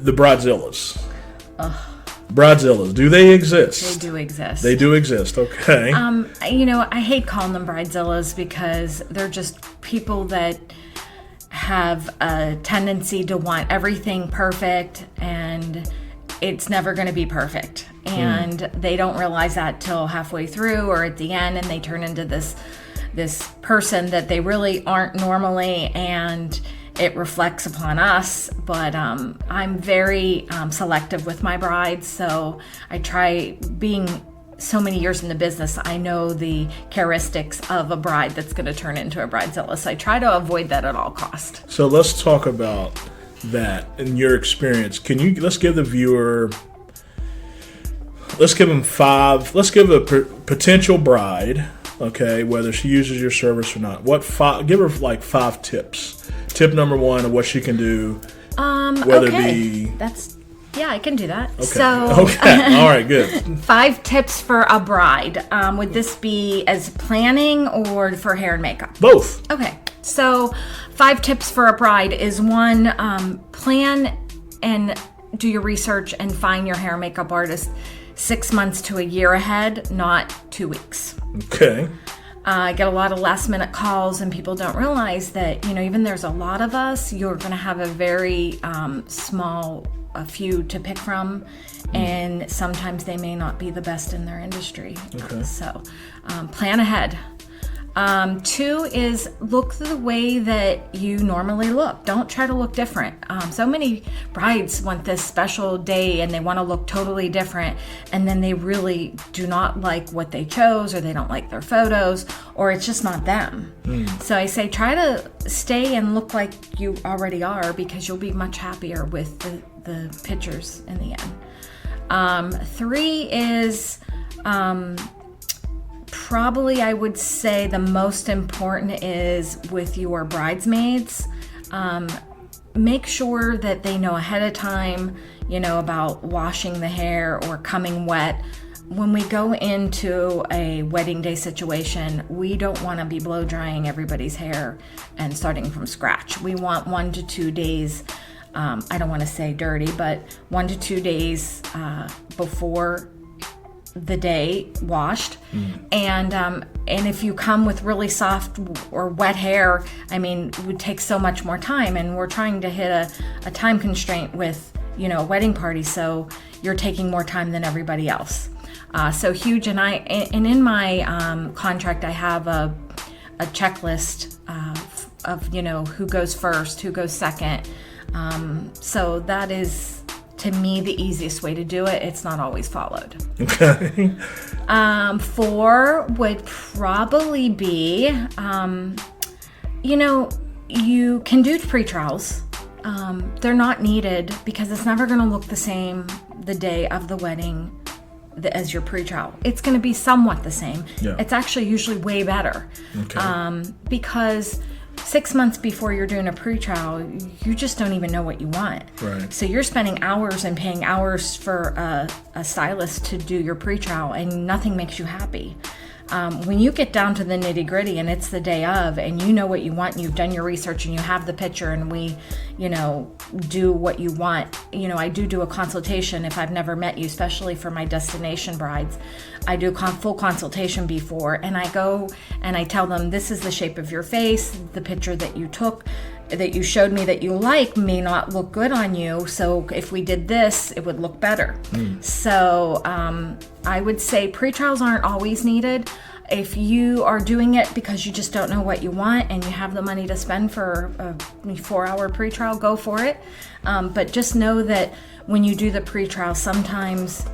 the bridezillas. Bridezillas, do they exist? They do exist. They do exist, okay. I hate calling them bridezillas because they're just people that have a tendency to want everything perfect, and it's never going to be perfect. And they don't realize that till halfway through or at the end, and they turn into this person that they really aren't normally, and it reflects upon us. But I'm very selective with my brides, so I try, being so many years in the business, I know the characteristics of a bride that's going to turn into a bridezilla, so I try to avoid that at all cost. So let's talk about that in your experience. Let's give the viewer, let's give them let's give a potential bride, okay, whether she uses your service or not, give her like 5 tips. Tip number 1 of what she can do, whether okay. it be... Yeah, I can do that. Okay. So, okay. All right, good. 5 tips for a bride. Would this be as planning or for hair and makeup? Both. Okay. So 5 tips for a bride is 1, plan and do your research and find your hair and makeup artist 6 months to a year ahead, not 2 weeks. Okay. I get a lot of last minute calls, and people don't realize that, even there's a lot of us, you're going to have a very small few to pick from, and sometimes they may not be the best in their industry. Okay. So plan ahead. 2 is look the way that you normally look. Don't try to look different. So many brides want this special day and they want to look totally different, and then they really do not like what they chose, or they don't like their photos, or it's just not them. So I say try to stay and look like you already are, because you'll be much happier with the pictures in the end. 3 is probably, I would say, the most important is with your bridesmaids. Make sure that they know ahead of time, about washing the hair or coming wet. When we go into a wedding day situation, we don't want to be blow drying everybody's hair and starting from scratch. We want 1 to 2 days, I don't want to say dirty, but 1 to 2 days before the day washed. And if you come with really soft or wet hair, it would take so much more time, and we're trying to hit a time constraint with a wedding party, so you're taking more time than everybody else. So huge. And in my contract I have a checklist of who goes first, who goes second. So that is, to me, the easiest way to do it. It's not always followed. Okay. 4 would probably be, you can do pre-trials. They're not needed because it's never going to look the same the day of the wedding as your pre-trial. It's going to be somewhat the same. Yeah. It's actually usually way better. Okay. Because 6 months before you're doing a pre-trial, you just don't even know what you want. Right. So you're spending hours and paying hours for a stylist to do your pre-trial, and nothing makes you happy. When you get down to the nitty-gritty and it's the day of, and you know what you want, and you've done your research and you have the picture, and we, do what you want. I do a consultation if I've never met you, especially for my destination brides. I do a full consultation before, and I go and I tell them, this is the shape of your face. The picture that you took, that you showed me that you like, may not look good on you. So if we did this, it would look better. So I would say pre-trials aren't always needed. If you are doing it because you just don't know what you want and you have the money to spend for a 4-hour pre-trial, go for it. But just know that when you do the pre-trial, sometimes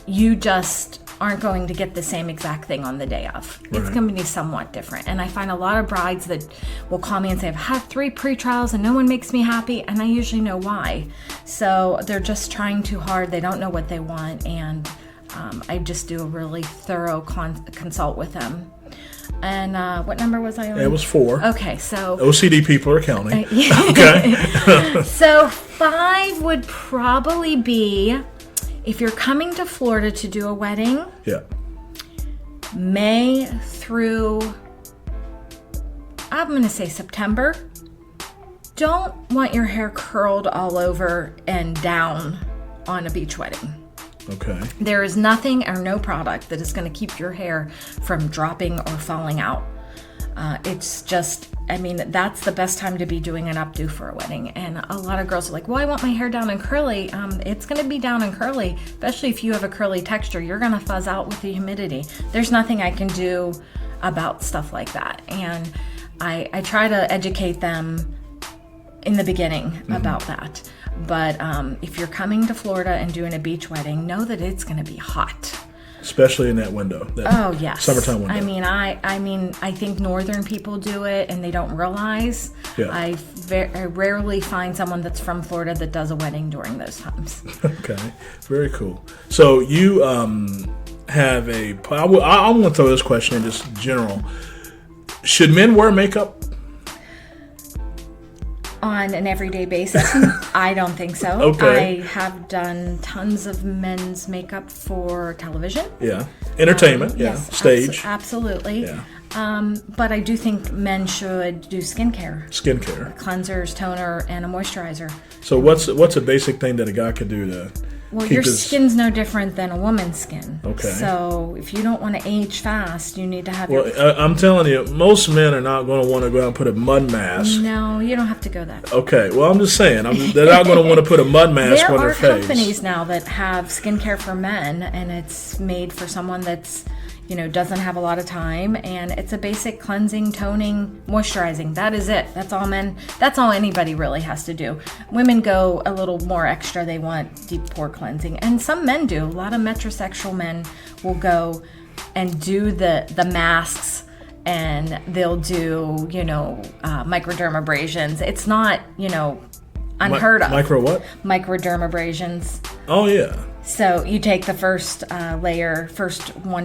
you just aren't going to get the same exact thing on the day of. Right. It's going to be somewhat different. And I find a lot of brides that will call me and say, I've had 3 pre-trials and no one makes me happy, and I usually know why. So they're just trying too hard. They don't know what they want, and I just do a really thorough consult with them. And what number was I on? It was 4. Okay, so OCD people are counting. Okay. So 5 would probably be, if you're coming to Florida to do a wedding, May through, I'm going to say September, don't want your hair curled all over and down on a beach wedding. Okay. There is nothing or no product that is going to keep your hair from dropping or falling out. It's just, I mean, that's the best time to be doing an updo for a wedding. And a lot of girls are like, well, I want my hair down and curly. It's going to be down and curly, especially if you have a curly texture. You're going to fuzz out with the humidity. There's nothing I can do about stuff like that. And I try to educate them in the beginning about that. But if you're coming to Florida and doing a beach wedding, know that it's going to be hot. Especially in that window. Oh, yes. Summertime window. I mean, I think northern people do it and they don't realize. Yeah. I rarely find someone that's from Florida that does a wedding during those times. Okay. Very cool. So you have I want to throw this question in just general. Should men wear makeup? On an everyday basis? I don't think so. Okay. I have done tons of men's makeup for television. Yeah. Entertainment. Yes, Stage. Absolutely. Yeah. But I do think men should do skincare. Cleansers, toner, and a moisturizer. So what's a basic thing that a guy could do to Well, your skin's no different than a woman's skin. Okay. So if you don't want to age fast, you need to have I'm telling you, most men are not going to want to go out and put a mud mask. No, you don't have to go that. Okay. Well, I'm just saying. They're not going to want to put a mud mask on their face. There are companies now that have skincare for men, and it's made for someone that's, doesn't have a lot of time, and it's a basic cleansing, toning, moisturizing. That is it. That's all anybody really has to do. Women go a little more extra. They want deep pore cleansing, and some men do. A lot of metrosexual men will go and do the masks, and they'll do, microdermabrasions. It's not, unheard of. Micro what? Microdermabrasions. Oh, yeah. So you take the first 1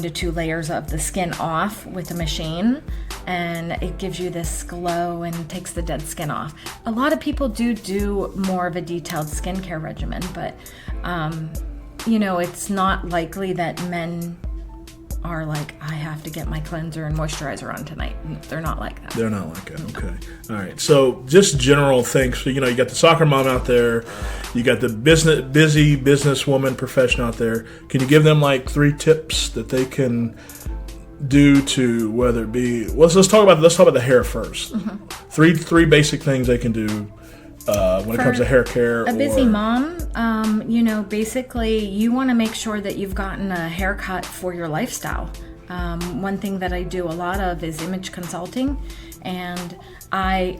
to 2 layers of the skin off with a machine, and it gives you this glow and takes the dead skin off. A lot of people do more of a detailed skincare regimen, but it's not likely that men are like, I have to get my cleanser and moisturizer on tonight. They're not like that. They're not like that. Okay. All right. So just general things. So, you got the soccer mom out there. You got the busy businesswoman professional out there. Can you give them like 3 tips that they can do to, whether it be, let's talk about the hair first. Mm-hmm. Three basic things they can do when it comes to hair care. A busy mom, basically you want to make sure that you've gotten a haircut for your lifestyle. One thing that I do a lot of is image consulting, and I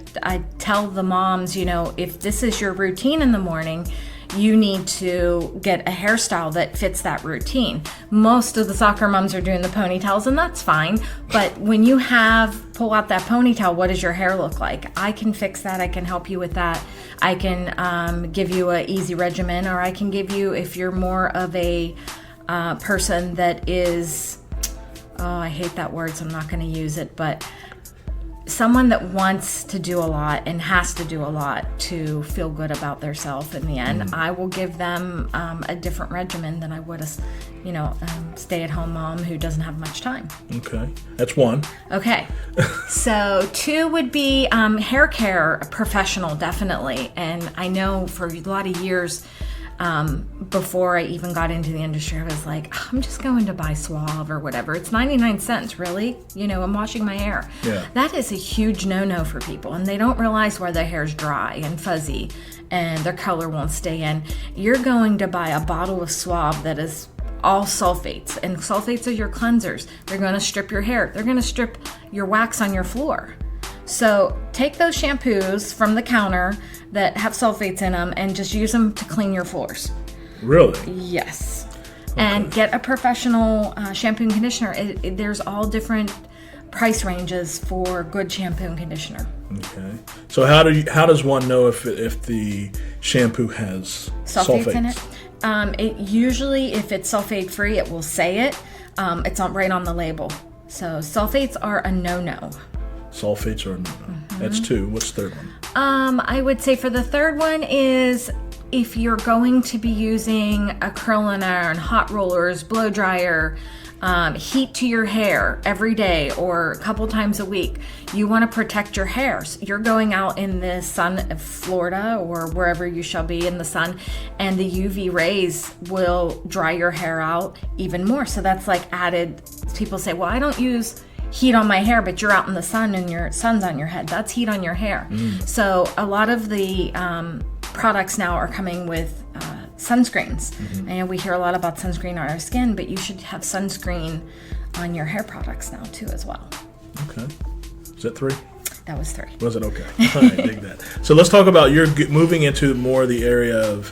tell the moms, if this is your routine in the morning, you need to get a hairstyle that fits that routine. Most of the soccer moms are doing the ponytails, and that's fine. But when you pull out that ponytail, what does your hair look like? I can fix that. I can help you with that. I can give you an easy regimen, or I can give you, if you're more of a person that is, I hate that word, so I'm not going to use it, but someone that wants to do a lot and has to do a lot to feel good about themselves in the end, I will give them a different regimen than I would a stay-at-home mom who doesn't have much time. Okay. That's 1. Okay. So 2 would be hair care professional, definitely. And I know for a lot of years, before I even got into the industry, I was like, I'm just going to buy Suave or whatever. It's 99 cents, really? I'm washing my hair. Yeah. That is a huge no-no for people, and they don't realize where their hair's dry and fuzzy and their color won't stay in. You're going to buy a bottle of Suave that is all sulfates, and sulfates are your cleansers. They're going to strip your hair. They're going to strip your wax on your floor. So take those shampoos from the counter that have sulfates in them and just use them to clean your floors. Really? Yes. Okay. And get a professional shampoo and conditioner. There's all different price ranges for good shampoo and conditioner. Okay. So how does one know if the shampoo has sulfates in it? It usually, if it's sulfate free, it will say it. It's right on the label. So sulfates are a no-no. Sulfates are a no-no. Mm-hmm. That's 2. What's the third one? I would say for the third one is, if you're going to be using a curling iron, hot rollers, blow dryer, heat to your hair every day or a couple times a week. You want to protect your hair. So you're going out in the sun of Florida or wherever you shall be in the sun, and the UV rays will dry your hair out even more. So that's like added. People say, well, I don't use heat on my hair, but you're out in the sun and your sun's on your head. That's heat on your hair. So a lot of the products now are coming with sunscreens. And we hear a lot about sunscreen on our skin, but you should have sunscreen on your hair products now too as well. Okay. Is that 3? That was 3. Was it? Okay. All right, dig that. So let's talk about you're moving into more the area of,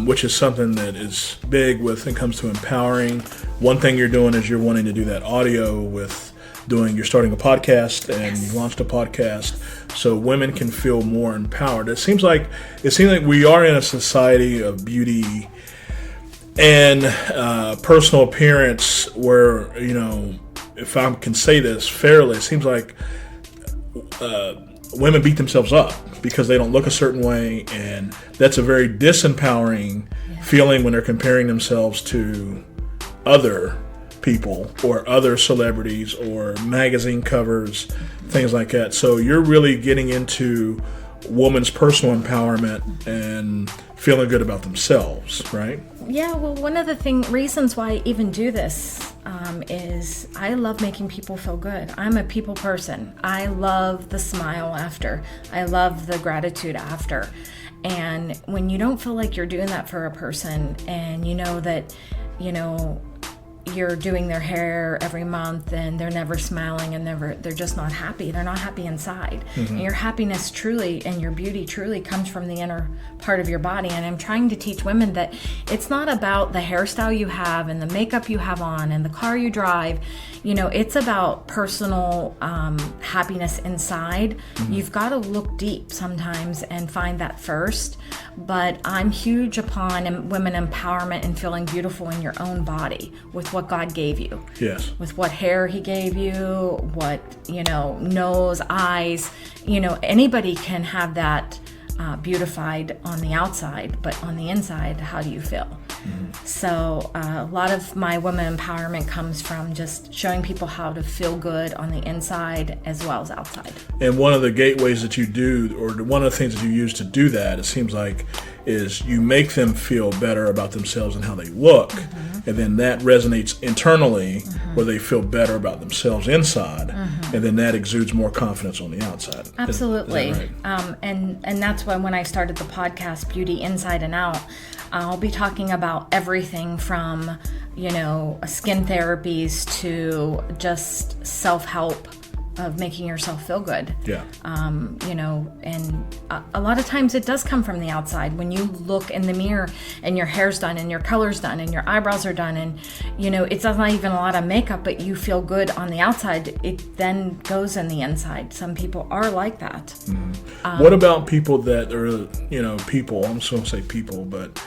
which is something that is big when it comes to empowering. One thing you're doing is you're wanting to do that audio with you're starting a podcast, and you launched a podcast so women can feel more empowered. It seems like we are in a society of beauty and personal appearance where, if I can say this fairly, it seems like women beat themselves up because they don't look a certain way, and that's a very disempowering feeling when they're comparing themselves to other people or other celebrities or magazine covers, things like that. So you're really getting into women's personal empowerment and feeling good about themselves, right? Yeah, well, one of the reasons why I even do this is I love making people feel good. I'm a people person. I love the smile after. I love the gratitude after. And when you don't feel like you're doing that for a person, and you know that, you're doing their hair every month and they're never smiling and they're just not happy. They're not happy inside. And your happiness truly and your beauty truly comes from the inner part of your body. And I'm trying to teach women that it's not about the hairstyle you have and the makeup you have on and the car you drive. It's about personal happiness inside. You've got to look deep sometimes and find that first. But I'm huge upon women empowerment and feeling beautiful in your own body with what God gave you. Yes. With what hair he gave you, what, nose, eyes. Anybody can have that beautified on the outside, but on the inside, how do you feel? So a lot of my women empowerment comes from just showing people how to feel good on the inside as well as outside. And one of the gateways that you do, or one of the things that you use to do that, it seems like, is you make them feel better about themselves and how they look, and then that resonates internally where they feel better about themselves inside, and then that exudes more confidence on the outside. Absolutely. Is that right? And that's why when I started the podcast, Beauty Inside and Out, I'll be talking about everything from, skin therapies to just self-help of making yourself feel good. Yeah. And a lot of times it does come from the outside. When you look in the mirror and your hair's done and your color's done and your eyebrows are done and, it's not even a lot of makeup, but you feel good on the outside, it then goes in the inside. Some people are like that. What about people that are, people, I'm just going to say people, but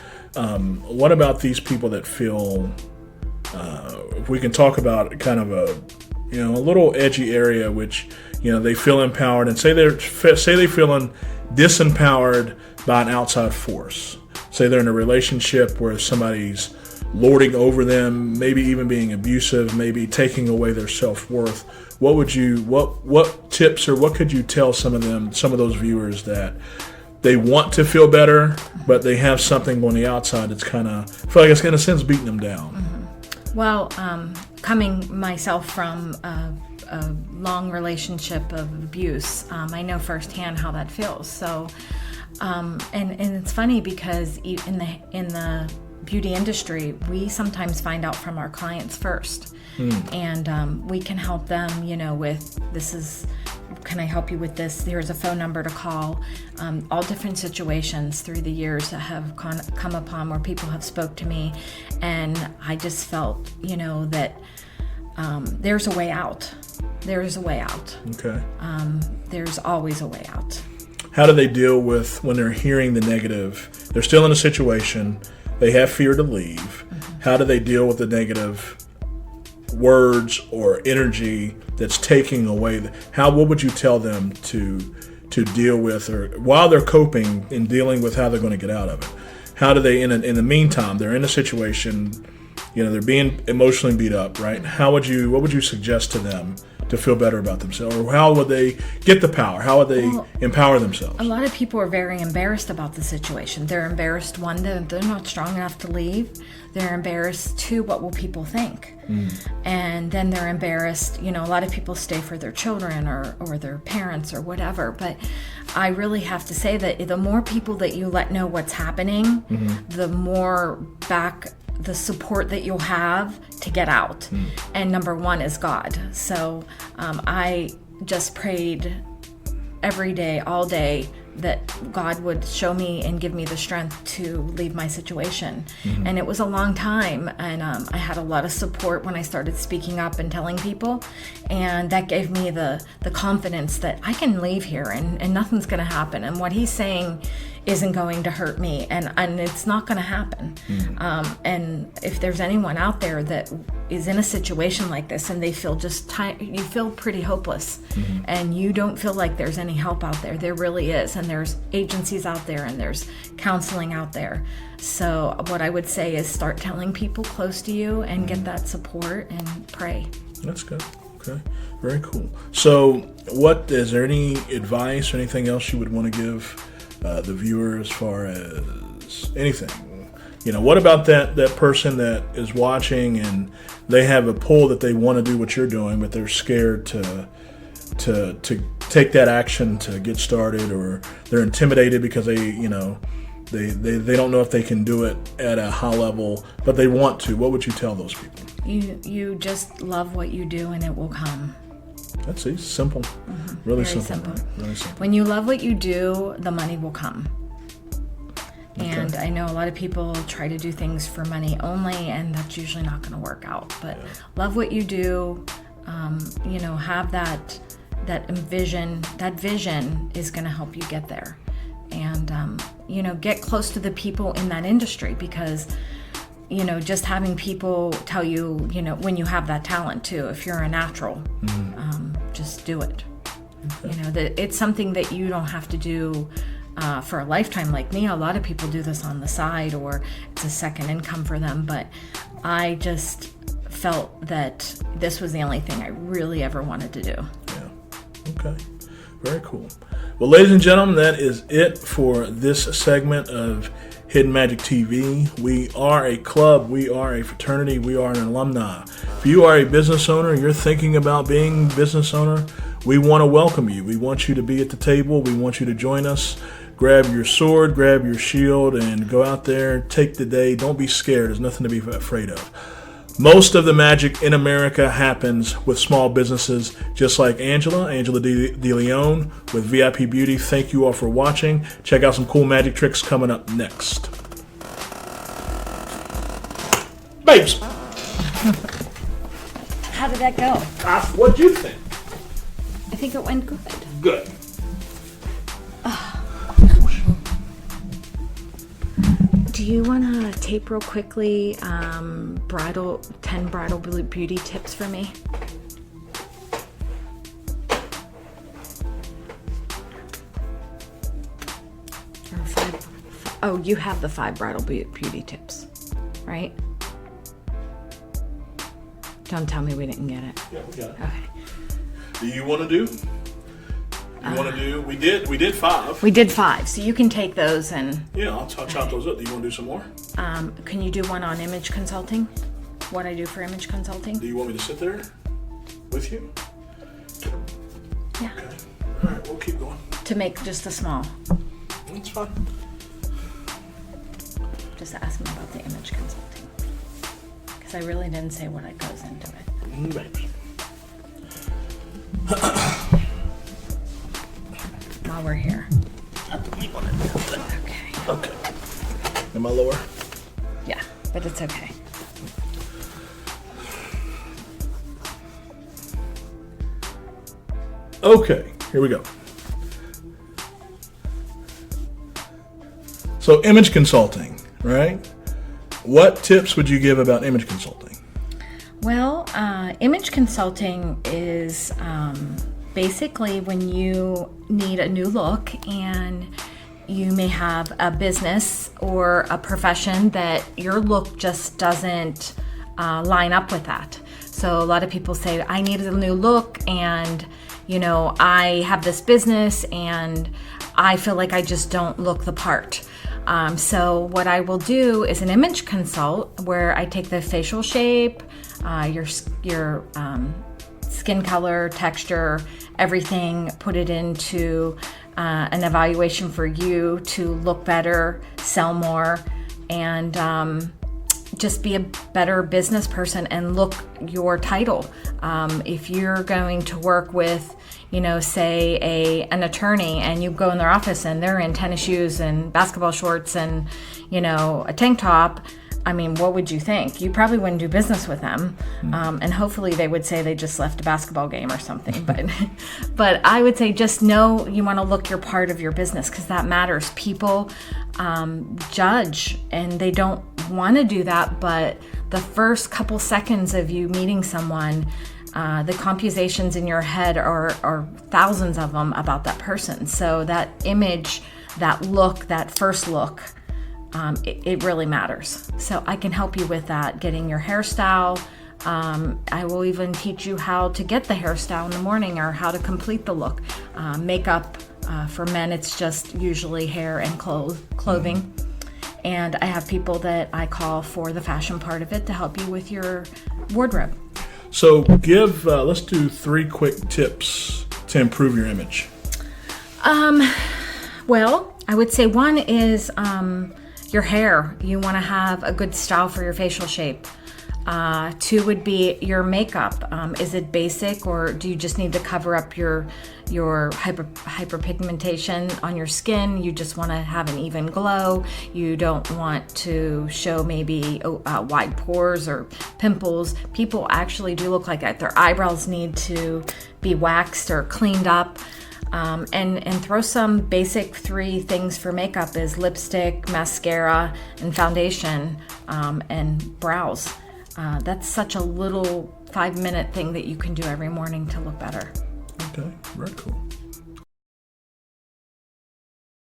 what about these people that feel, if we can talk about kind of a little edgy area, which, they feel empowered, and say they're feeling disempowered by an outside force. Say they're in a relationship where somebody's lording over them, maybe even being abusive, maybe taking away their self-worth. What tips or what could you tell some of those viewers that they want to feel better, but they have something on the outside that's kind of, I feel like it's in a sense beating them down? Well, coming myself from a long relationship of abuse, I know firsthand how that feels. So, and it's funny because in the beauty industry, we sometimes find out from our clients first, and we can help them, with can I help you with this? Here's a phone number to call. All different situations through the years that have come upon where people have spoke to me, and I just felt, that there's a way out. There's a way out. Okay. There's always a way out. How do they deal with when they're hearing the negative? They're still in a situation. They have fear to leave. How do they deal with the negative words or energy that's taking away? What would you tell them to deal with, or while they're coping and dealing with how they're going to get out of it? How do they, in the meantime, they're in a situation, they're being emotionally beat up, right? What would you suggest to them to feel better about themselves? Or how would they get the power? How would they empower themselves? A lot of people are very embarrassed about the situation. They're embarrassed, one, that they're not strong enough to leave. They're embarrassed, two, what will people think? And then they're embarrassed, a lot of people stay for their children or their parents or whatever. But I really have to say that the more people that you let know what's happening, the more the support that you'll have to get out. And number one is God. So I just prayed every day, all day, that God would show me and give me the strength to leave my situation. And it was a long time, and I had a lot of support when I started speaking up and telling people, and that gave me the confidence that I can leave here and nothing's going to happen, and what he's saying isn't going to hurt me, and it's not going to happen. And if there's anyone out there that is in a situation like this and they feel you feel pretty hopeless, and you don't feel like there's any help out there really is, and there's agencies out there and there's counseling out there. So what I would say is start telling people close to you and get that support and pray. That's good. Okay, very cool. So is there any advice or anything else you would want to give the viewer as far as anything? What about that person that is watching and they have a pull that they want to do what you're doing, but they're scared to take that action to get started, or they're intimidated because they don't know if they can do it at a high level, but they want to? What would you tell those people? You just love what you do and it will come. That's easy. Simple. Really simple. Right? Really simple. When you love what you do, the money will come. And I know a lot of people try to do things for money only, and that's usually not going to work out. But love what you do. Have that vision. That vision is going to help you get there. And get close to the people in that industry, because just having people tell you, when you have that talent too, if you're a natural, just do it. It's something that you don't have to do for a lifetime like me. A lot of people do this on the side, or it's a second income for them, but I just felt that this was the only thing I really ever wanted to do. Yeah. Okay. Very cool. Well, ladies and gentlemen, that is it for this segment of Hidden Magic TV. We are a club, we are a fraternity, we are an alumni. If you are a business owner and you're thinking about being a business owner, we want to welcome you. We want you to be at the table. We want you to join us. Grab your sword, grab your shield, and go out there, take the day. Don't be scared. There's nothing to be afraid of. Most of the magic in America happens with small businesses, just like Angela Dileone with VIP Beauty. Thank you all for watching. Check out some cool magic tricks coming up next. Babes! How did that go? What'd you think? I think it went good. Good. Do you want to tape real quickly 10 bridal beauty tips for me? Or 5? Oh, you have the 5 bridal beauty tips, right? Don't tell me we didn't get it. Yeah, we got it. Okay. Do you want to do? We did 5. We did 5, so you can take those and... Yeah, I'll chop those up. Do you want to do some more? Can you do one on image consulting? What I do for image consulting? Do you want me to sit there with you? Yeah. Okay. All right, we'll keep going. To make just a small. That's fine. Just ask me about the image consulting. Because I really didn't say what goes into it. Maybe. While we're here. Okay. Am I lower? Yeah, but it's okay. Okay, here we go. So image consulting, right? What tips would you give about image consulting? Well, image consulting is basically when you need a new look and you may have a business or a profession that your look just doesn't line up with that. So a lot of people say, I need a new look, and I have this business and I feel like I just don't look the part. So what I will do is an image consult, where I take the facial shape, your skin color, texture, everything, put it into an evaluation for you to look better, sell more, and just be a better business person and look your title. If you're going to work with, say an attorney, and you go in their office and they're in tennis shoes and basketball shorts and, a tank top, what would you think? You probably wouldn't do business with them. And hopefully they would say they just left a basketball game or something. But I would say just know you want to look your part of your business, because that matters. People judge, and they don't want to do that. But the first couple seconds of you meeting someone, the computations in your head are thousands of them about that person. So that image, that look, that first look, it really matters. So I can help you with that, getting your hairstyle. I will even teach you how to get the hairstyle in the morning, or how to complete the look. Makeup, for men, it's just usually hair and clothing. And I have people that I call for the fashion part of it to help you with your wardrobe. So let's do 3 quick tips to improve your image. Well, I would say one is your hair. You want to have a good style for your facial shape. 2 would be your makeup. Is it basic, or do you just need to cover up your hyperpigmentation on your skin? You just want to have an even glow. You don't want to show maybe wide pores or pimples. People actually do look like that. Their eyebrows need to be waxed or cleaned up. And throw some basic 3 things for makeup is lipstick, mascara, and foundation, and brows. That's such a little 5-minute thing that you can do every morning to look better. Okay, very cool.